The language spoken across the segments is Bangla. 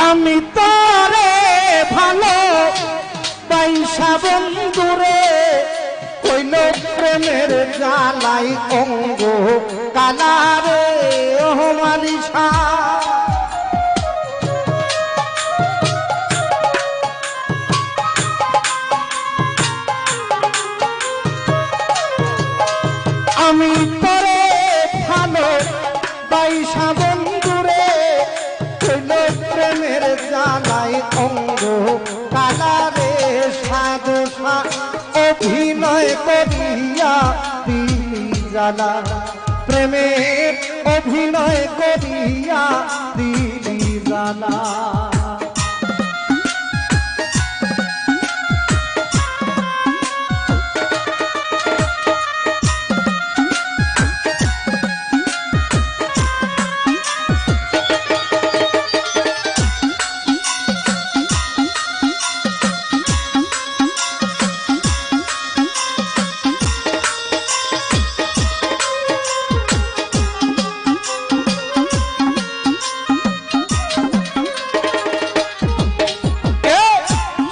আমি তোরে ভালো বাইসা বন্ধুরে কইল প্রেমের জ্বালাই অঙ্গ কালারে ও মালিশা আমি তোরে ভালো বাইসা বন্ধুরে কইল প্রেমের জ্বালাই অঙ্গ কালারে সাধসা অভিনয় করিয়া দিলি জ্বালা প্রেমের অভিনয় করিয়া দিলি জ্বালা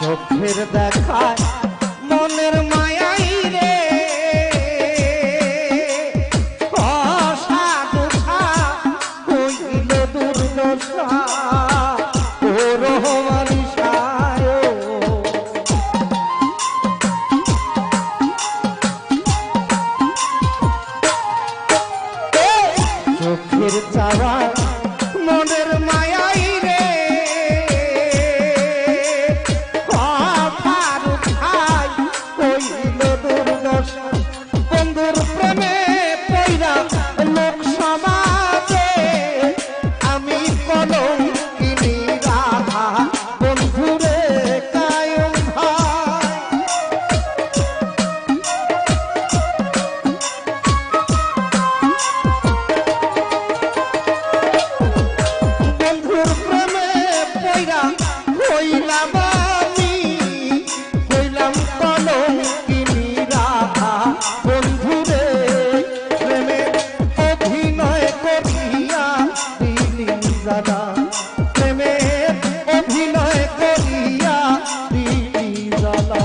চোখের দেখায় মনের মায়াই রে অসাধুষা হইল দুর্দশা ও রহমানিসায় চোখের চাওয়া মনের মায়াই রে বন্ধুর প্রেমে পয়রা লোক সমাজে আমি কলঙ্কিনী রাধা বন্ধুরে কায়ম বন্ধুর প্রেমে পয়রা হইলাম আমি হইলাম কলঙ্কিনী রাধা বন্ধুরে প্রেমে অভিনয় করিয়া দিলি জ্বালা প্রেমে অভিনয় করিয়া দিলি জ্বালা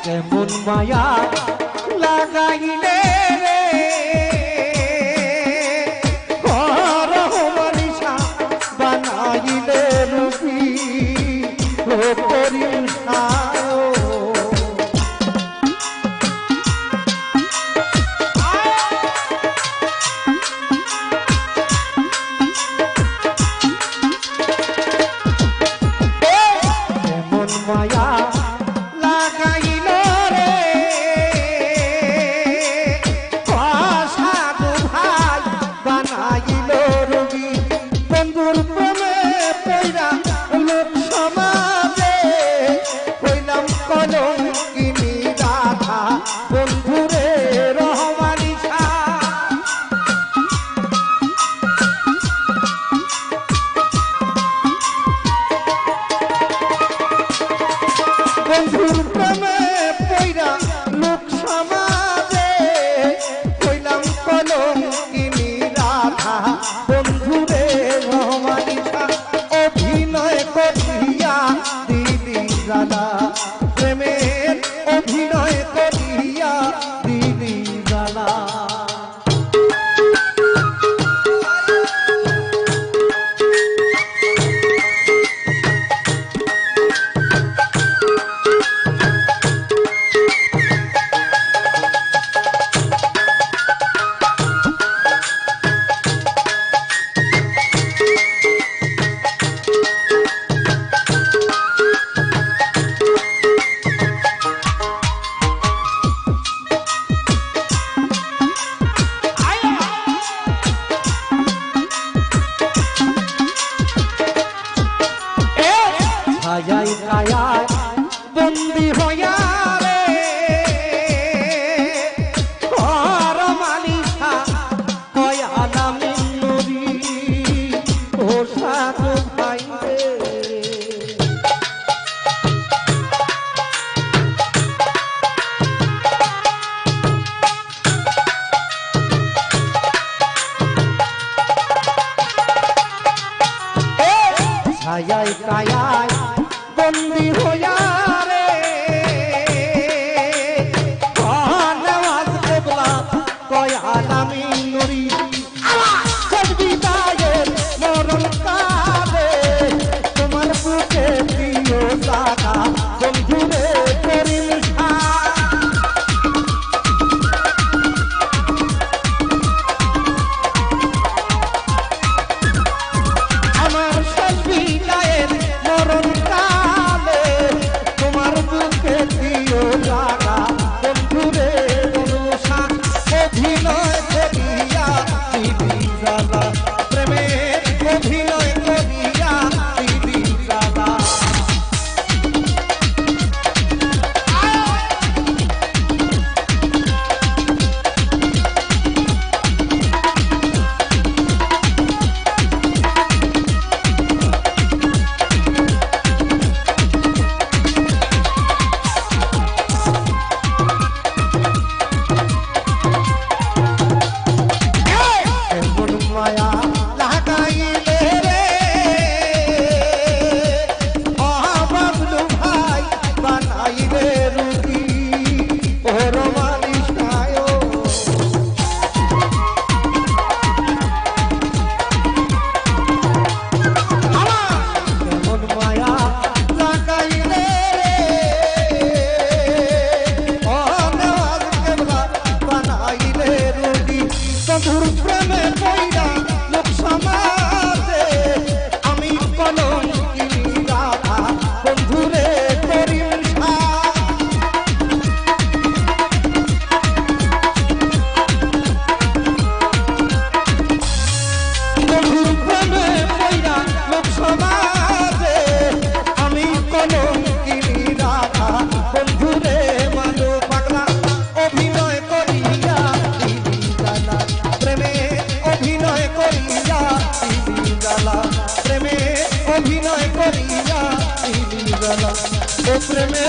কেমন মায়া লাগাইলে রে রহমানিসা বানাইলে রূপী ও পরিসায় কেমন মায়া লাগাইল রে অসাধু ভাই বানাইল রোগী বন্ধুর প্রেমে পয়রা লোক সমাজে ছায়াই কায়ায় বন্দি হইয়া রে ঘর মালিকা কয়ালা মিন্নুরি ও সাধু ভাই রে ছায়াই কায়ায় বন্দি হইয়া রে নওয়াজ কেবলা কয়ালা মিন্নুরি বিদায়ের মরণ কালে তোমার বুকে প্রিয় জাগা বন্ধুরে করিম আমার শেষ বিদায়ের মরণ কালে তোমার বুকে প্রিয় জাগা বন্ধুরে অনুষা অভিনয় করিয়া দিবি জাগা প্রেমের অভিনয় করিয়া দিবি জাগা এমন মায়া লাগাইলে রে বাবলু ভাই বানাইলে রুগী ওর মালিশায় এমন মায়া লাগাইলে রে নওয়াজ কেবলা বানাইলে রুগী বন্ধুর প্রেমে পইরা লোক সমাজে আমি কলঙ্কিনী রাধা বন্ধুরে করিম বন্ধুর প্রেমে পইরা লোক সমাজে আমি কলঙ্কিনী রাধা বন্ধুরে মানো পাগলা অভিনয় করিয়া দিবি জালা প্রেমে অভিনয় করিয়া দিবি জালা প্রেমে অভিনয় করিয়া দিবি জালা ও প্রেমে